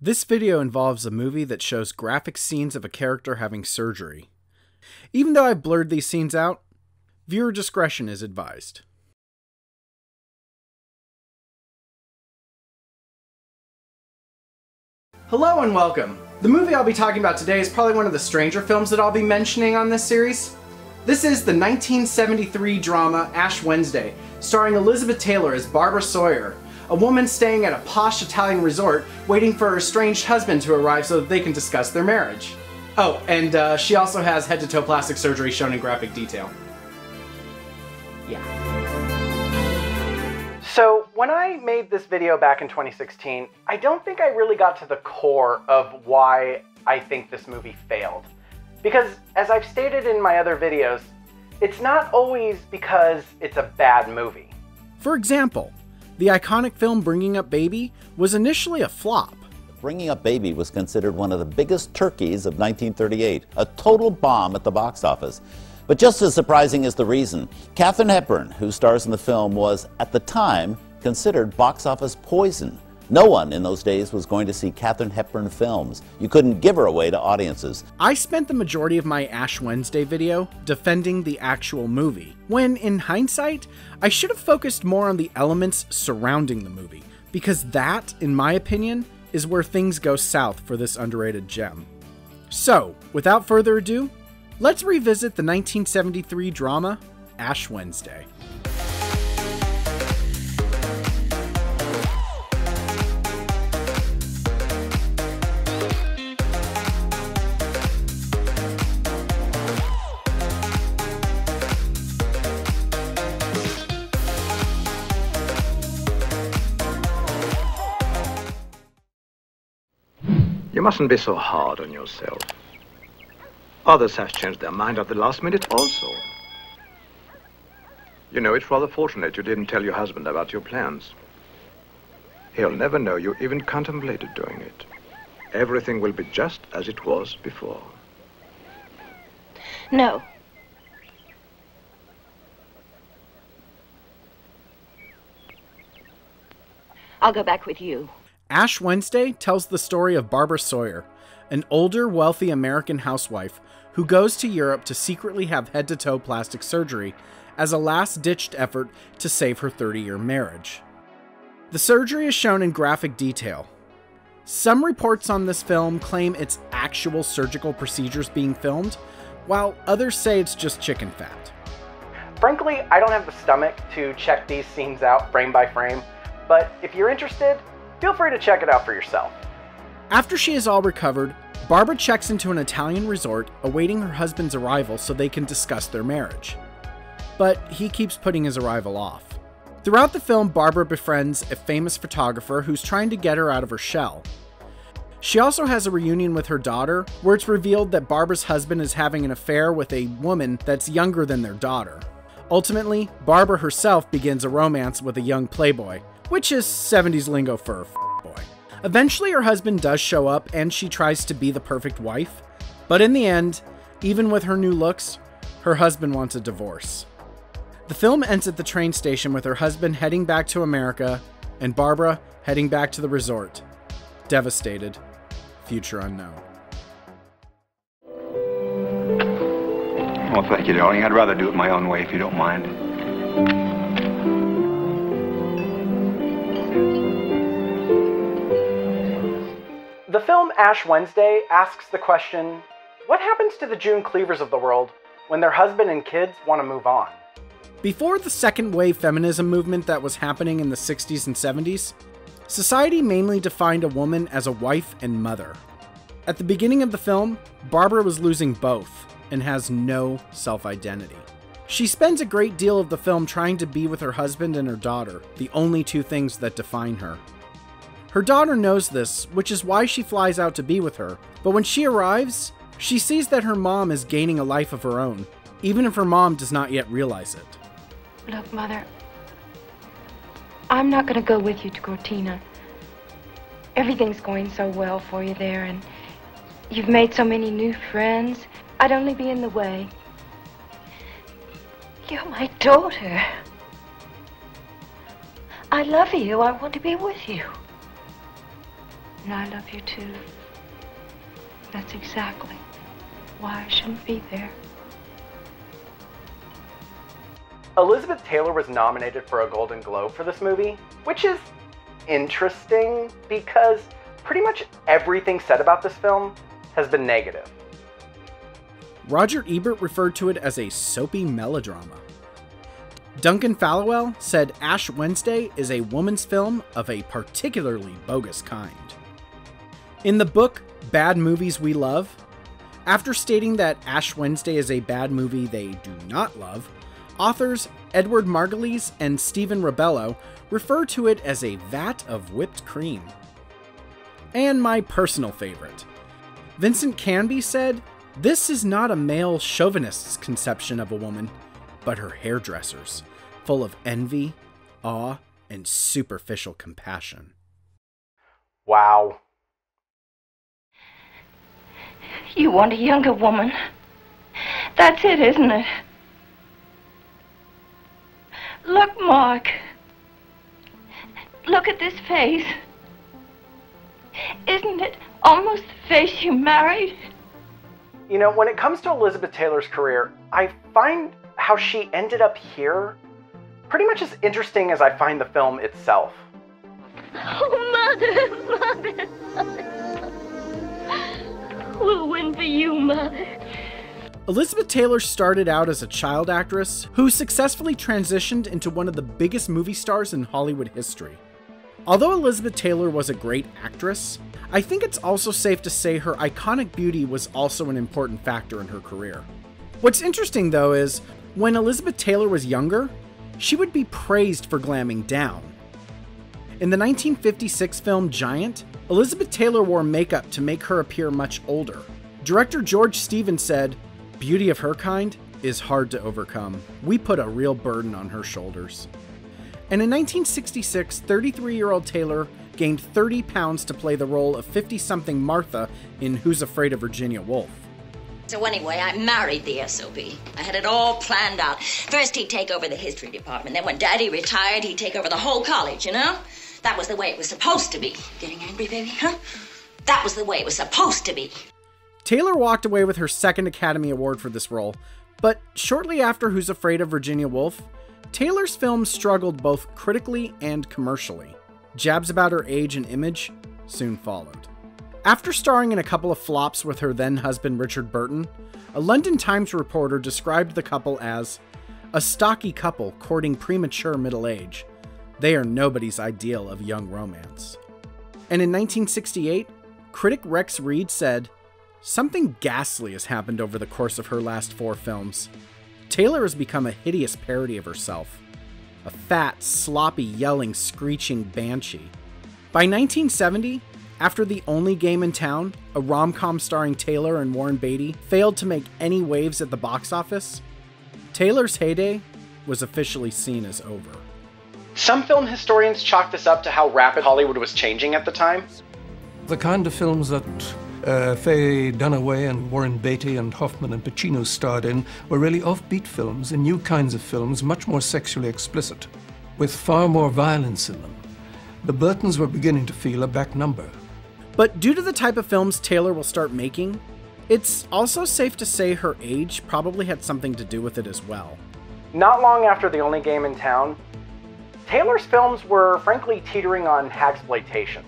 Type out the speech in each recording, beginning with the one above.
This video involves a movie that shows graphic scenes of a character having surgery. Even though I've blurred these scenes out, viewer discretion is advised. Hello and welcome! The movie I'll be talking about today is probably one of the stranger films that I'll be mentioning on this series. This is the 1973 drama Ash Wednesday, starring Elizabeth Taylor as Barbara Sawyer, a woman staying at a posh Italian resort waiting for her estranged husband to arrive so that they can discuss their marriage. Oh, and she also has head-to-toe plastic surgery shown in graphic detail. Yeah. So, when I made this video back in 2016, I don't think I really got to the core of why I think this movie failed. Because, as I've stated in my other videos, it's not always because it's a bad movie. For example, the iconic film Bringing Up Baby was initially a flop. Bringing Up Baby was considered one of the biggest turkeys of 1938, a total bomb at the box office. But just as surprising is the reason. Katharine Hepburn, who stars in the film, was, at the time, considered box office poison. No one in those days was going to see Katharine Hepburn films. You couldn't give her away to audiences. I spent the majority of my Ash Wednesday video defending the actual movie, when, in hindsight, I should have focused more on the elements surrounding the movie, because that, in my opinion, is where things go south for this underrated gem. So, without further ado, let's revisit the 1973 drama, Ash Wednesday. You mustn't be so hard on yourself. Others have changed their mind at the last minute also. You know, it's rather fortunate you didn't tell your husband about your plans. He'll never know you even contemplated doing it. Everything will be just as it was before. No. I'll go back with you. Ash Wednesday tells the story of Barbara Sawyer, an older, wealthy American housewife who goes to Europe to secretly have head-to-toe plastic surgery as a last-ditched effort to save her 30-year marriage. The surgery is shown in graphic detail. Some reports on this film claim it's actual surgical procedures being filmed, while others say it's just chicken fat. Frankly, I don't have the stomach to check these scenes out frame by frame, but if you're interested, feel free to check it out for yourself. After she is all recovered, Barbara checks into an Italian resort awaiting her husband's arrival so they can discuss their marriage. But he keeps putting his arrival off. Throughout the film, Barbara befriends a famous photographer who's trying to get her out of her shell. She also has a reunion with her daughter, where it's revealed that Barbara's husband is having an affair with a woman that's younger than their daughter. Ultimately, Barbara herself begins a romance with a young playboy, which is 70s lingo for boy. Eventually her husband does show up and she tries to be the perfect wife, but in the end, even with her new looks, her husband wants a divorce. The film ends at the train station with her husband heading back to America and Barbara heading back to the resort. Devastated. Future unknown. Oh, thank you, darling. I'd rather do it my own way if you don't mind. The film Ash Wednesday asks the question, what happens to the June Cleavers of the world when their husband and kids want to move on? Before the second wave feminism movement that was happening in the 60s and 70s, society mainly defined a woman as a wife and mother. At the beginning of the film, Barbara was losing both and has no self-identity. She spends a great deal of the film trying to be with her husband and her daughter, the only two things that define her. Her daughter knows this, which is why she flies out to be with her, but when she arrives, she sees that her mom is gaining a life of her own, even if her mom does not yet realize it. Look, Mother, I'm not going to go with you to Cortina. Everything's going so well for you there, and you've made so many new friends. I'd only be in the way. You're my daughter. I love you. I want to be with you. And I love you too. That's exactly why I shouldn't be there. Elizabeth Taylor was nominated for a Golden Globe for this movie, which is interesting because pretty much everything said about this film has been negative. Roger Ebert referred to it as a soapy melodrama. Duncan Fallowell said Ash Wednesday is a woman's film of a particularly bogus kind. In the book Bad Movies We Love, after stating that Ash Wednesday is a bad movie they do not love, authors Edward Margulies and Stephen Rabello refer to it as a vat of whipped cream. And my personal favorite, Vincent Canby said, "This is not a male chauvinist's conception of a woman, but her hairdresser's, full of envy, awe, and superficial compassion." Wow. You want a younger woman. That's it, isn't it? Look, Mark. Look at this face. Isn't it almost the face you married? You know, when it comes to Elizabeth Taylor's career, I find how she ended up here pretty much as interesting as I find the film itself. Oh, Mother! We'll win for you, Mother. Elizabeth Taylor started out as a child actress who successfully transitioned into one of the biggest movie stars in Hollywood history. Although Elizabeth Taylor was a great actress, I think it's also safe to say her iconic beauty was also an important factor in her career. What's interesting though is, when Elizabeth Taylor was younger, she would be praised for glamming down. In the 1956 film Giant, Elizabeth Taylor wore makeup to make her appear much older. Director George Stevens said, "Beauty of her kind is hard to overcome. We put a real burden on her shoulders." And in 1966, 33-year-old Taylor gained 30 pounds to play the role of 50-something Martha in Who's Afraid of Virginia Woolf. So anyway, I married the SOB. I had it all planned out. First he'd take over the history department. Then when Daddy retired, he'd take over the whole college, you know? That was the way it was supposed to be. Getting angry, baby, huh? That was the way it was supposed to be. Taylor walked away with her second Academy Award for this role, but shortly after Who's Afraid of Virginia Woolf, Taylor's films struggled both critically and commercially. Jabs about her age and image soon followed. After starring in a couple of flops with her then-husband Richard Burton, a London Times reporter described the couple as a stocky couple courting premature middle age. They are nobody's ideal of young romance. And in 1968, critic Rex Reed said, "Something ghastly has happened over the course of her last 4 films. Taylor has become a hideous parody of herself. A fat, sloppy, yelling, screeching banshee." By 1970, after The Only Game in Town, a rom-com starring Taylor and Warren Beatty, failed to make any waves at the box office, Taylor's heyday was officially seen as over. Some film historians chalk this up to how rapid Hollywood was changing at the time. The kind of films that Faye Dunaway and Warren Beatty and Hoffman and Pacino starred in were really offbeat films and new kinds of films, much more sexually explicit, with far more violence in them. The Burtons were beginning to feel a back number. But due to the type of films Taylor will start making, it's also safe to say her age probably had something to do with it as well. Not long after The Only Game in Town, Taylor's films were frankly teetering on hagsploitation.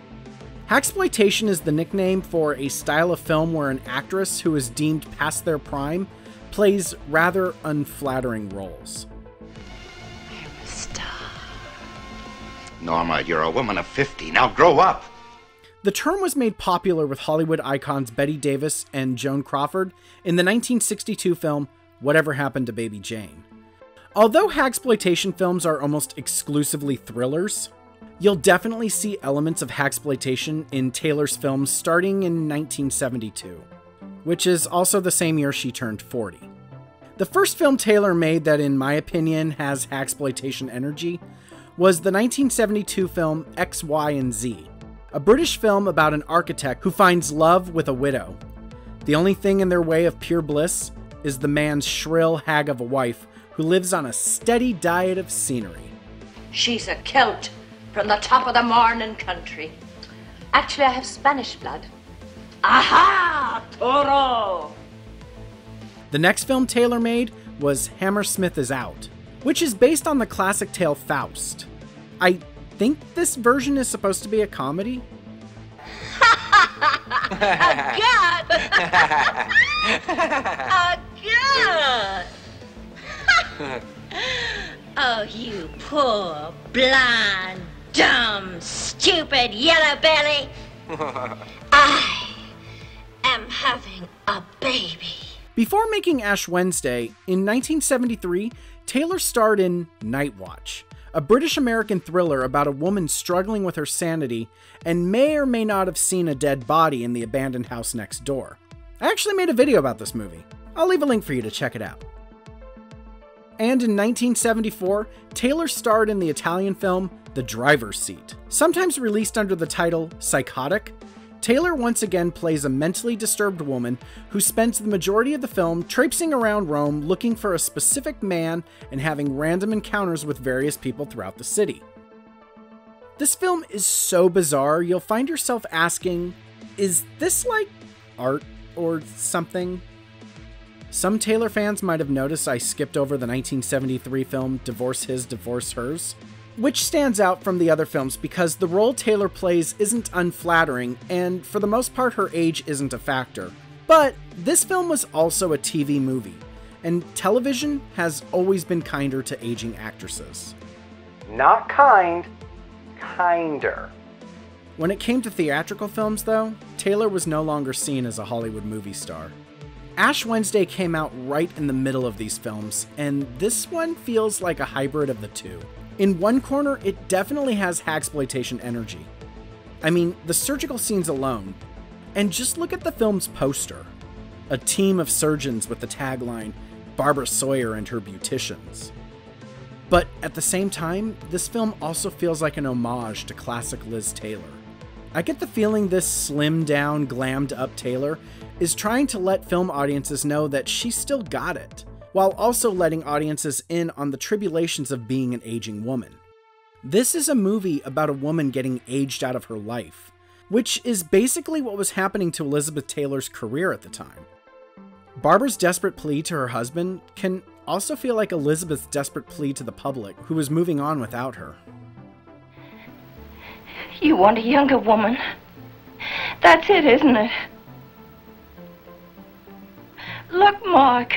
Hagsploitation is the nickname for a style of film where an actress who is deemed past their prime plays rather unflattering roles. I'm a star. Norma, you're a woman of 50. Now grow up. The term was made popular with Hollywood icons Bette Davis and Joan Crawford in the 1962 film Whatever Happened to Baby Jane. Although hagsploitation films are almost exclusively thrillers, you'll definitely see elements of hagsploitation in Taylor's films starting in 1972, which is also the same year she turned 40. The first film Taylor made that, in my opinion, has hagsploitation energy was the 1972 film X, Y, and Z, a British film about an architect who finds love with a widow. The only thing in their way of pure bliss is the man's shrill hag of a wife who lives on a steady diet of scenery. She's a Celt from the top of the morning country. Actually, I have Spanish blood. Aha! Toro! The next film Taylor made was Hammersmith is Out, which is based on the classic tale Faust. I think this version is supposed to be a comedy. Again! Again! Oh, you poor, blind, dumb, stupid yellow belly. I am having a baby. Before making Ash Wednesday, in 1973, Taylor starred in Night Watch, a British-American thriller about a woman struggling with her sanity and may or may not have seen a dead body in the abandoned house next door. I actually made a video about this movie. I'll leave a link for you to check it out. And in 1974, Taylor starred in the Italian film The Driver's Seat. Sometimes released under the title Psychotic, Taylor once again plays a mentally disturbed woman who spends the majority of the film traipsing around Rome looking for a specific man and having random encounters with various people throughout the city. This film is so bizarre, you'll find yourself asking, is this like art or something? Some Taylor fans might have noticed I skipped over the 1973 film Divorce His, Divorce Hers, which stands out from the other films because the role Taylor plays isn't unflattering, and for the most part her age isn't a factor. But this film was also a TV movie, and television has always been kinder to aging actresses. Not kind, kinder. When it came to theatrical films, though, Taylor was no longer seen as a Hollywood movie star. Ash Wednesday came out right in the middle of these films, and this one feels like a hybrid of the two. In one corner, it definitely has hagsploitation energy. I mean, the surgical scenes alone. And just look at the film's poster. A team of surgeons with the tagline, Barbara Sawyer and her beauticians. But at the same time, this film also feels like an homage to classic Liz Taylor. I get the feeling this slimmed down, glammed up Taylor is trying to let film audiences know that she's still got it, while also letting audiences in on the tribulations of being an aging woman. This is a movie about a woman getting aged out of her life, which is basically what was happening to Elizabeth Taylor's career at the time. Barbara's desperate plea to her husband can also feel like Elizabeth's desperate plea to the public, who was moving on without her. You want a younger woman. That's it, isn't it? Look, Mark.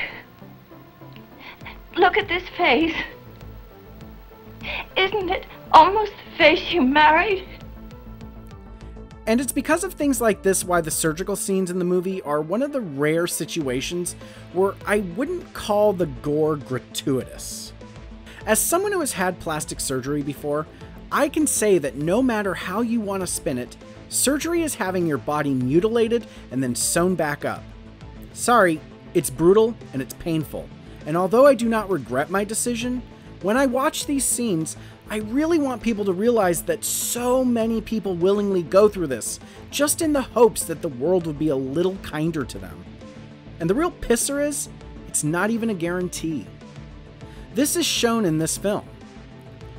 Look at this face. Isn't it almost the face you married? And it's because of things like this why the surgical scenes in the movie are one of the rare situations where I wouldn't call the gore gratuitous. As someone who has had plastic surgery before, I can say that no matter how you want to spin it, surgery is having your body mutilated and then sewn back up. Sorry, it's brutal and it's painful. And although I do not regret my decision, when I watch these scenes, I really want people to realize that so many people willingly go through this, just in the hopes that the world would be a little kinder to them. And the real pisser is, it's not even a guarantee. This is shown in this film.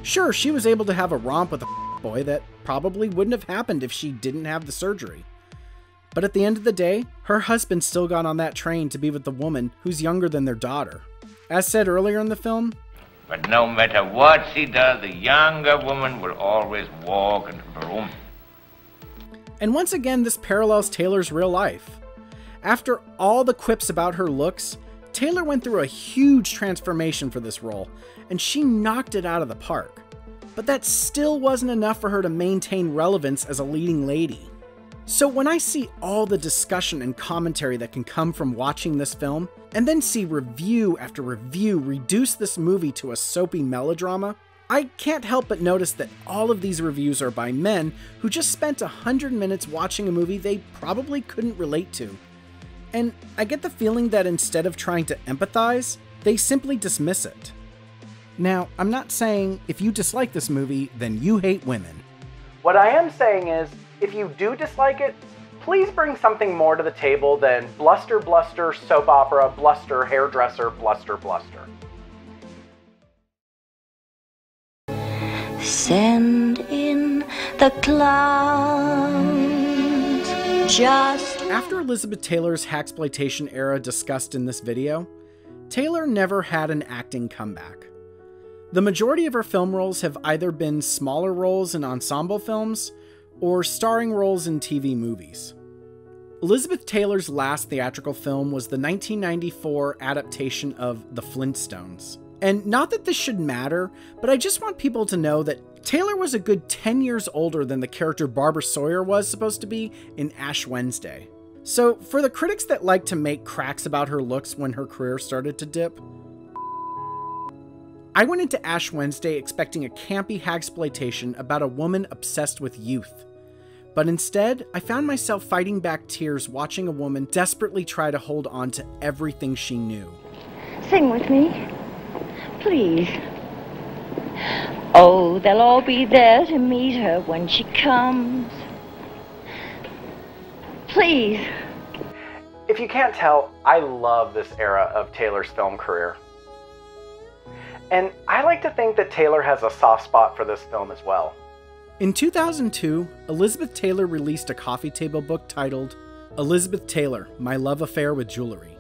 Sure, she was able to have a romp with a boy that probably wouldn't have happened if she didn't have the surgery. But at the end of the day, her husband still got on that train to be with the woman who's younger than their daughter. As said earlier in the film, but no matter what she does, the younger woman will always walk into the room. And once again, this parallels Taylor's real life. After all the quips about her looks, Taylor went through a huge transformation for this role, and she knocked it out of the park. But that still wasn't enough for her to maintain relevance as a leading lady. So when I see all the discussion and commentary that can come from watching this film, and then see review after review reduce this movie to a soapy melodrama, I can't help but notice that all of these reviews are by men who just spent 100 minutes watching a movie they probably couldn't relate to. And I get the feeling that instead of trying to empathize, they simply dismiss it. Now, I'm not saying if you dislike this movie, then you hate women. What I am saying is, if you do dislike it, please bring something more to the table than bluster, bluster, soap opera, bluster, hairdresser, bluster, bluster. Send in the clouds. just... After Elizabeth Taylor's haxploitation era discussed in this video, Taylor never had an acting comeback. The majority of her film roles have either been smaller roles in ensemble films or starring roles in TV movies. Elizabeth Taylor's last theatrical film was the 1994 adaptation of The Flintstones. And not that this should matter, but I just want people to know that Taylor was a good 10 years older than the character Barbara Sawyer was supposed to be in Ash Wednesday. So for the critics that like to make cracks about her looks when her career started to dip, I went into Ash Wednesday expecting a campy haxploitation about a woman obsessed with youth. But instead, I found myself fighting back tears watching a woman desperately try to hold on to everything she knew. Sing with me, please. Oh, they'll all be there to meet her when she comes. Please. If you can't tell, I love this era of Taylor's film career. And I like to think that Taylor has a soft spot for this film as well. In 2002, Elizabeth Taylor released a coffee table book titled Elizabeth Taylor, My Love Affair with Jewelry.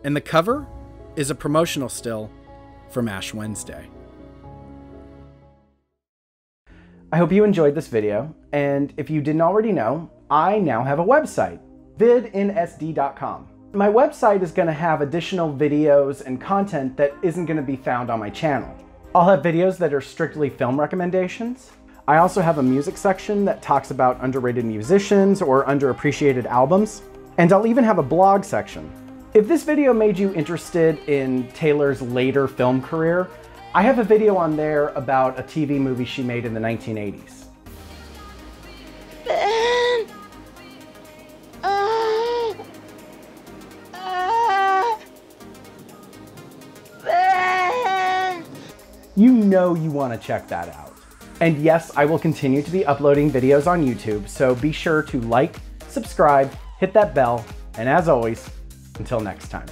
And the cover is a promotional still from Ash Wednesday. I hope you enjoyed this video, and if you didn't already know, I now have a website, vidinsd.com. My website is going to have additional videos and content that isn't going to be found on my channel. I'll have videos that are strictly film recommendations. I also have a music section that talks about underrated musicians or underappreciated albums. And I'll even have a blog section. If this video made you interested in Taylor's later film career, I have a video on there about a TV movie she made in the 1980s. You know you want to check that out. And yes, I will continue to be uploading videos on YouTube, so be sure to like, subscribe, hit that bell, and as always, until next time.